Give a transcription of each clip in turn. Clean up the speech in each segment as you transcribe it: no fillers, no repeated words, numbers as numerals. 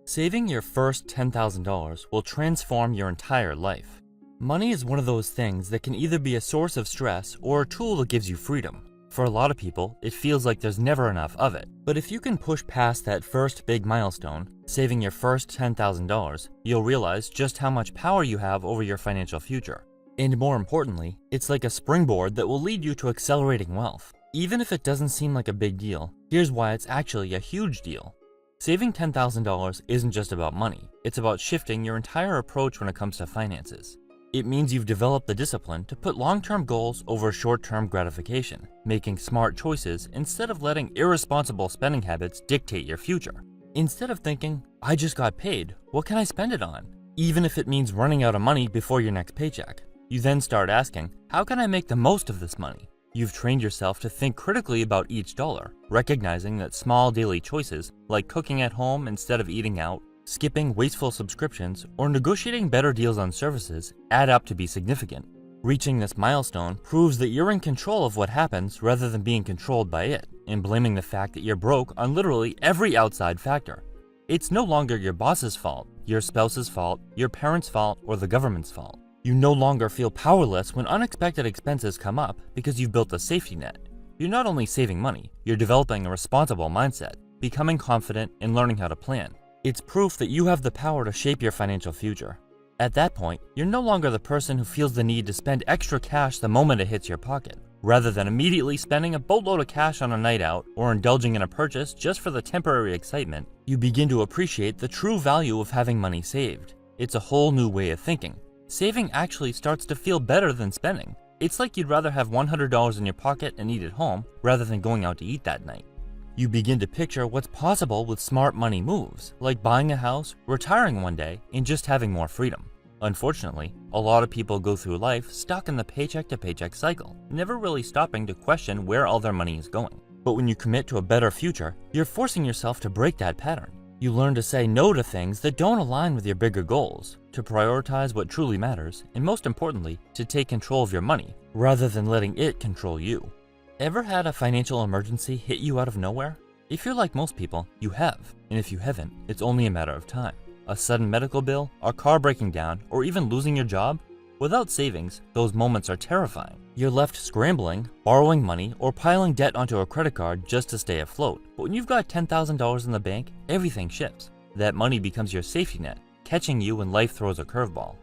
Saving your first $10,000 will transform your entire life. Money is one of those things that can either be a source of stress or a tool that gives you freedom. For a lot of people, it feels like there's never enough of it. But if you can push past that first big milestone, saving your first $10,000, you'll realize just how much power you have over your financial future. And more importantly, it's like a springboard that will lead you to accelerating wealth. Even if it doesn't seem like a big deal, here's why it's actually a huge deal. Saving $10,000 isn't just about money, it's about shifting your entire approach when it comes to finances. It means you've developed the discipline to put long-term goals over short-term gratification, making smart choices instead of letting irresponsible spending habits dictate your future. Instead of thinking, I just got paid, what can I spend it on? Even if it means running out of money before your next paycheck. You then start asking, how can I make the most of this money? You've trained yourself to think critically about each dollar, recognizing that small daily choices, like cooking at home instead of eating out, skipping wasteful subscriptions, or negotiating better deals on services, add up to be significant. Reaching this milestone proves that you're in control of what happens rather than being controlled by it, and blaming the fact that you're broke on literally every outside factor. It's no longer your boss's fault, your spouse's fault, your parents' fault, or the government's fault. You no longer feel powerless when unexpected expenses come up because you've built a safety net. You're not only saving money, you're developing a responsible mindset, becoming confident, and learning how to plan. It's proof that you have the power to shape your financial future. At that point, you're no longer the person who feels the need to spend extra cash the moment it hits your pocket. Rather than immediately spending a boatload of cash on a night out or indulging in a purchase just for the temporary excitement, you begin to appreciate the true value of having money saved. It's a whole new way of thinking. Saving actually starts to feel better than spending. It's like you'd rather have $100 in your pocket and eat at home rather than going out to eat that night. You begin to picture what's possible with smart money moves, like buying a house, retiring one day, and just having more freedom. Unfortunately, a lot of people go through life stuck in the paycheck-to-paycheck cycle, never really stopping to question where all their money is going. But when you commit to a better future, you're forcing yourself to break that pattern. You learn to say no to things that don't align with your bigger goals, to prioritize what truly matters, and most importantly, to take control of your money, rather than letting it control you. Ever had a financial emergency hit you out of nowhere? If you're like most people, you have, and if you haven't, it's only a matter of time. A sudden medical bill, a car breaking down, or even losing your job? Without savings, those moments are terrifying. You're left scrambling, borrowing money, or piling debt onto a credit card just to stay afloat. But when you've got $10,000 in the bank, everything shifts. That money becomes your safety net, catching you when life throws a curveball.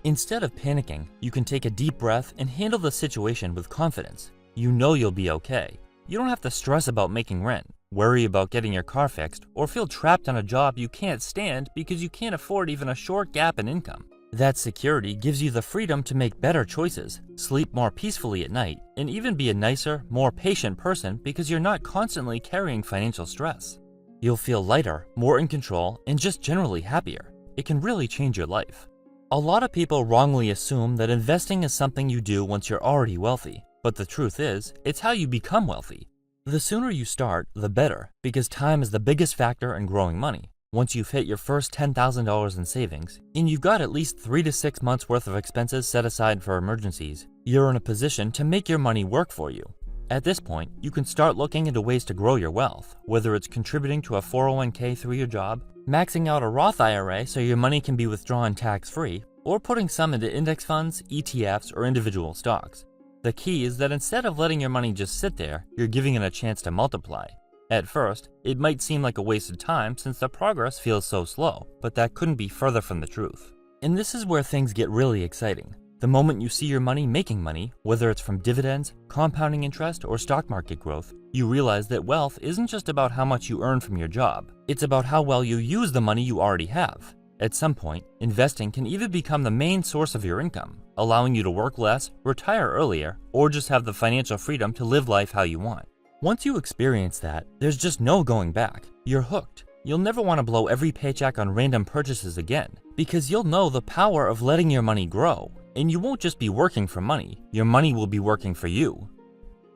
Instead of panicking, you can take a deep breath and handle the situation with confidence. You know you'll be okay. You don't have to stress about making rent, worry about getting your car fixed, or feel trapped on a job you can't stand because you can't afford even a short gap in income. That security gives you the freedom to make better choices, sleep more peacefully at night, and even be a nicer, more patient person because you're not constantly carrying financial stress. You'll feel lighter, more in control, and just generally happier. It can really change your life. A lot of people wrongly assume that investing is something you do once you're already wealthy, but the truth is, it's how you become wealthy. The sooner you start, the better, because time is the biggest factor in growing money. Once you've hit your first $10,000 in savings, and you've got at least 3 to 6 months worth of expenses set aside for emergencies, you're in a position to make your money work for you. At this point, you can start looking into ways to grow your wealth, whether it's contributing to a 401k through your job, maxing out a Roth IRA so your money can be withdrawn tax-free, or putting some into index funds, ETFs, or individual stocks. The key is that instead of letting your money just sit there, you're giving it a chance to multiply. At first, it might seem like a waste of time since the progress feels so slow, but that couldn't be further from the truth. And this is where things get really exciting. The moment you see your money making money, whether it's from dividends, compounding interest, or stock market growth, you realize that wealth isn't just about how much you earn from your job. It's about how well you use the money you already have. At some point, investing can even become the main source of your income, allowing you to work less, retire earlier, or just have the financial freedom to live life how you want. Once you experience that, there's just no going back. You're hooked. You'll never want to blow every paycheck on random purchases again, because you'll know the power of letting your money grow. And you won't just be working for money, your money will be working for you.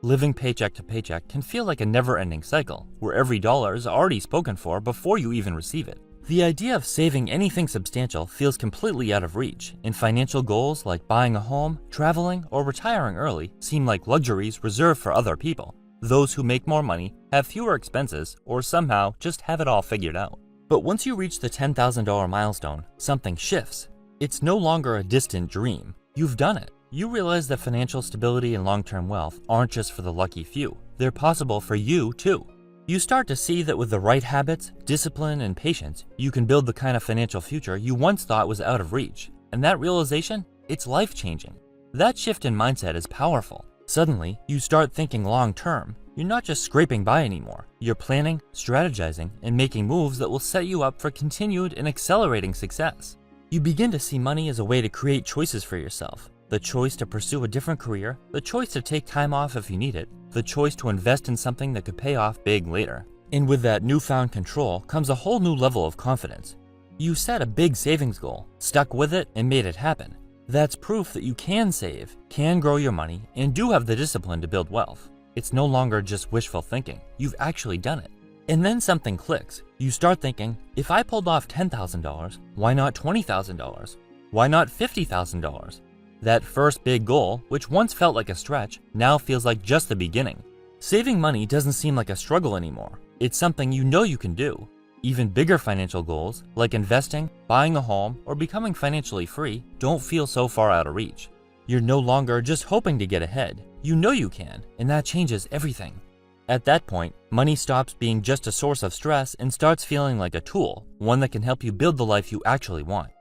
Living paycheck to paycheck can feel like a never-ending cycle, where every dollar is already spoken for before you even receive it. The idea of saving anything substantial feels completely out of reach, and financial goals like buying a home, traveling, or retiring early seem like luxuries reserved for other people. Those who make more money, have fewer expenses, or somehow just have it all figured out. But once you reach the $10,000 milestone, something shifts. It's no longer a distant dream. You've done it. You realize that financial stability and long-term wealth aren't just for the lucky few. They're possible for you too. You start to see that with the right habits, discipline, and patience, you can build the kind of financial future you once thought was out of reach. And that realization, it's life-changing. That shift in mindset is powerful. Suddenly, you start thinking long-term. You're not just scraping by anymore. You're planning, strategizing, and making moves that will set you up for continued and accelerating success. You begin to see money as a way to create choices for yourself. The choice to pursue a different career, the choice to take time off if you need it, the choice to invest in something that could pay off big later. And with that newfound control comes a whole new level of confidence. You set a big savings goal, stuck with it, and made it happen. That's proof that you can save, can grow your money, and do have the discipline to build wealth. It's no longer just wishful thinking. You've actually done it. And then something clicks. You start thinking, if I pulled off $10,000, why not $20,000? Why not $50,000? That first big goal, which once felt like a stretch, now feels like just the beginning. Saving money doesn't seem like a struggle anymore. It's something you know you can do. Even bigger financial goals, like investing, buying a home, or becoming financially free, don't feel so far out of reach. You're no longer just hoping to get ahead. You know you can, and that changes everything. At that point, money stops being just a source of stress and starts feeling like a tool, one that can help you build the life you actually want.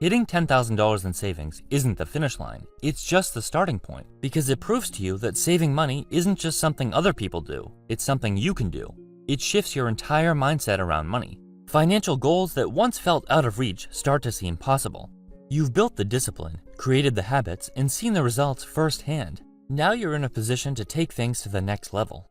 Hitting $10,000 in savings isn't the finish line, it's just the starting point, because it proves to you that saving money isn't just something other people do, it's something you can do. It shifts your entire mindset around money. Financial goals that once felt out of reach start to seem possible. You've built the discipline, created the habits, and seen the results firsthand. Now you're in a position to take things to the next level.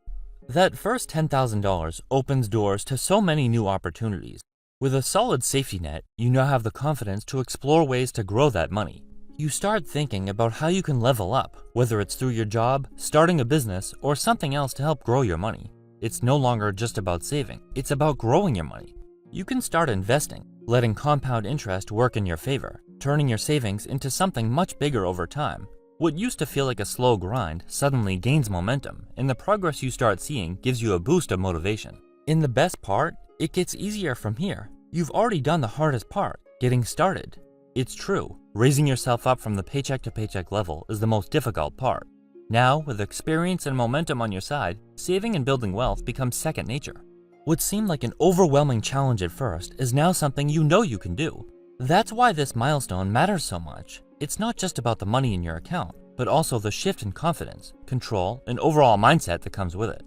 That first $10,000 opens doors to so many new opportunities. With a solid safety net, you now have the confidence to explore ways to grow that money. You start thinking about how you can level up, whether it's through your job, starting a business, or something else to help grow your money. It's no longer just about saving, it's about growing your money. You can start investing, letting compound interest work in your favor, turning your savings into something much bigger over time. What used to feel like a slow grind suddenly gains momentum, and the progress you start seeing gives you a boost of motivation. And the best part? It gets easier from here. You've already done the hardest part, getting started. It's true, raising yourself up from the paycheck to paycheck level is the most difficult part. Now, with experience and momentum on your side, saving and building wealth becomes second nature. What seemed like an overwhelming challenge at first is now something you know you can do. That's why this milestone matters so much. It's not just about the money in your account, but also the shift in confidence, control, and overall mindset that comes with it.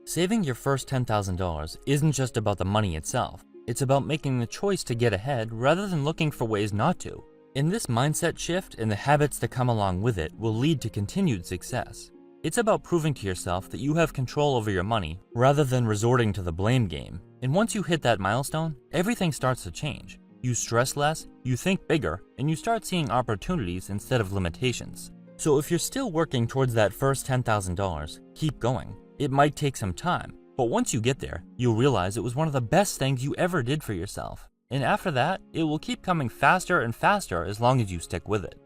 Saving your first $10,000 isn't just about the money itself. It's about making the choice to get ahead rather than looking for ways not to. And this mindset shift and the habits that come along with it will lead to continued success. It's about proving to yourself that you have control over your money rather than resorting to the blame game. And once you hit that milestone, everything starts to change. You stress less, you think bigger, and you start seeing opportunities instead of limitations. So if you're still working towards that first $10,000, keep going. It might take some time, but once you get there, you'll realize it was one of the best things you ever did for yourself. And after that, it will keep coming faster and faster as long as you stick with it.